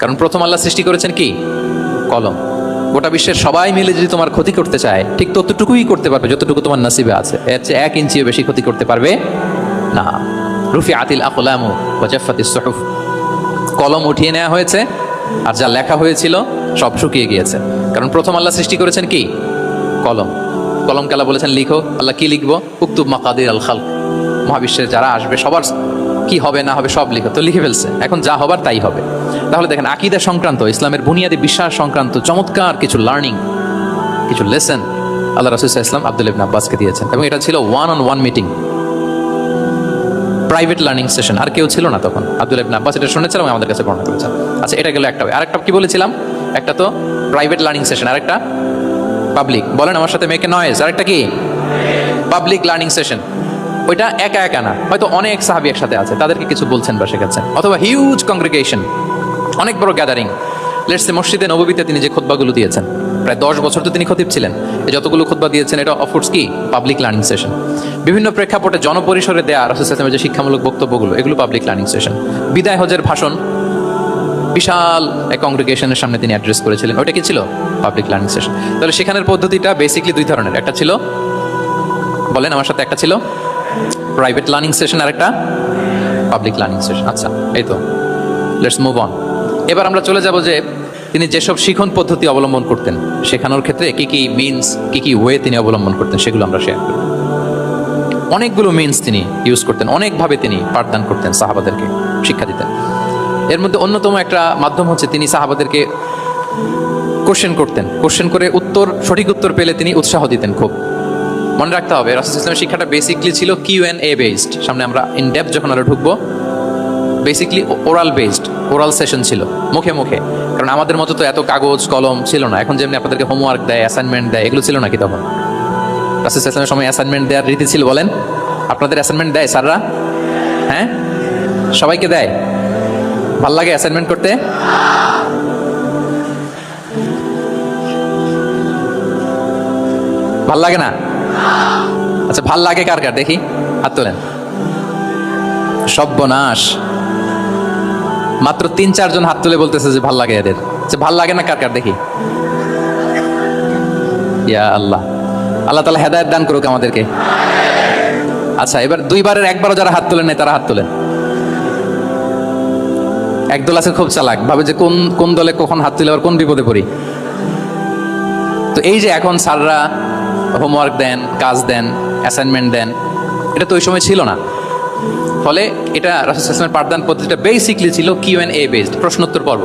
কারণ প্রথম আল্লাহ সৃষ্টি করেছেন কি? কলম। গোটা বিশ্বের সবাই মিলে যদি তোমার ক্ষতি করতে চায়, ঠিক ততটুকুই করতে পারবে যতটুকু তোমার নসিবে আছে। এর চেয়ে 1 ইঞ্চিও বেশি ক্ষতি করতে পারবে না। রুফিআতিল আকলামু ওয়া জাফফাতিস সুহুফ, কলম উঠিয়ে নেওয়া হয়েছে, আর যা লেখা হয়েছিল সব শুকিয়ে গিয়েছে। কারণ প্রথম আল্লাহ সৃষ্টি করেছেন কি? কলম। কলমকে আল্লাহ বলেছেন লিখো। আল্লাহ কি লিখবো? উকতুব মাকাদির আল খালক, মহাবিশ্বের যারা আসবে সবার কি হবে না হবে সব লিখো। তো লিখে ফেলছে, এখন যা হবার তাই হবে। তাহলে দেখেন, আকীদা সংক্রান্ত, ইসলামের বুনিয়াদি বিশ্বাস সংক্রান্ত চমৎকার কিছু লার্নিং, কিছু লেসন আল্লাহ রাসূল সাল্লাল্লাহু আলাইহি ওয়াসাল্লাম আব্দুল্লাহ ইবনে আব্বাসকে দিয়েছেন। এবং এটা ছিল 1-on-1 meeting, private learning session. আর কেউ ছিল না তখন। আব্দুল্লাহ ইবনে আব্বাস এটা শুনেছেন এবং আমাদের কাছে বর্ণনা করেছেন। আচ্ছা, এটা গেল একটা। আরেকটা কি বলেছিলাম? একটা তো প্রাইভেট লার্নিং সেশন, আরেকটা পাবলিক। বলেন আমার সাথে, মেক এ নয়েজ। আরেকটা কি? Public learning session. ওইটা একা একা না, হয়তো অনেক সাহাবী একসাথে আছে, তাদেরকে কিছু বলছেন বা শেখাচ্ছেন। অথবা হিউজ কংগ্রেগেশন, অনেক বড় গ্যাদারিং। লেটস সে মসজিদে নববীতে তিনি যে খুতবাগুলো দিয়েছেন, প্রায় 10 বছর তো তিনি খতিব ছিলেন। এই যতগুলো খুতবা দিয়েছেন, এটা অফকোর্স কি? Public learning session. বিভিন্ন প্রেক্ষাপটে জনপরিসরে দেয়া রাসূল সাল্লাল্লাহু আলাইহি ওয়াসাল্লামের যে শিক্ষামূলক বক্তব্যগুলো, এগুলো পাবলিক লার্নিং সেশন। বিদায় হজের ভাষণ বিশাল এক কংগ্রেগেশনের সামনে তিনি অ্যাড্রেস করেছিলেন, ওইটা কি ছিল? Public learning session. তাহলে সেখানের পদ্ধতিটা বেসিকলি 2 ধরনের। একটা ছিল, বলেন আমার সাথে, একটা ছিল প্রাইভেট লার্নিং সেশন, আর একটা পাবলিক লার্নিং সেশন। আচ্ছা, এই তো, লেটস মুভ অন। এবার আমরা চলে যাব যে তিনি যেসব শিখন পদ্ধতি অবলম্বন করতেন, শেখানোর ক্ষেত্রে কি কি মিনস, কি কি ওয়ে তিনি অবলম্বন করতেন, সেগুলো আমরা শেয়ার করি। অনেকগুলো মিনস তিনি ইউজ করতেন, অনেকভাবে তিনি পাঠদান করতেন, সাহাবাদেরকে শিক্ষা দিতেন। এর মধ্যে অন্যতম একটা মাধ্যম হচ্ছে তিনি সাহাবাদেরকে কোশ্চেন করতেন। কোশ্চেন করে সঠিক উত্তর পেলে তিনি উৎসাহ দিতেন খুব। মনে রাখতে হবে, রাসূল ইসলামের শিক্ষাটা বেসিকলি ছিল Q&A বেসড। সামনে আমরা ইন ডেপথ যখন আরো ঢুকবো, basically oral based, oral session ছিল, মুখে মুখে। কারণ আমাদের মতো তো এত কাগজ কলম ছিল না। এখন যেমনি আপনাদেরকে হোমওয়ার্ক দেয়, অ্যাসাইনমেন্ট দেয়, এগুলো ছিল নাকি তখন? রাসূল ইসলামের সময় অ্যাসাইনমেন্ট দেওয়ার রীতি ছিল? বলেন, আপনাদের অ্যাসাইনমেন্ট দেয় স্যাররা? হ্যাঁ, সবাইকে দেয়? ভাল লাগে অ্যাসাইনমেন্ট করতে? ভাল লাগে না? আচ্ছা, ভাল লাগে কার কার দেখি হাত তোলেন। সর্বনাশ, মাত্র 3-4 জন হাত তুলে বলতেছে যে ভাল লাগে এদের। যে ভাল লাগে না কার কার দেখি। ইয়া আল্লাহ, আল্লাহ তাআলা হেদায়েত দান করুক আমাদেরকে। আচ্ছা, এবার 2 বারের 1 বারও যারা হাত তোলেন নাই তারা হাত তোলেন। একদল আছে খুব চালাক, ভাবে যে কোন কোন দলে কখন হাত তুলে আবার কোন বিপদে পড়ি। তো এই যে এখন স্যাররা হোমওয়ার্ক দেন, কাজ দেন, অ্যাসাইনমেন্ট দেন, এটা তো ওই সময় ছিল না। ফলে এটা রাসূল সাল্লাল্লাহু আলাইহি ওয়াসাল্লামের পাঠদান পদ্ধতিটা বেসিকলি ছিল Q&A বেসড, প্রশ্নোত্তর পর্ব।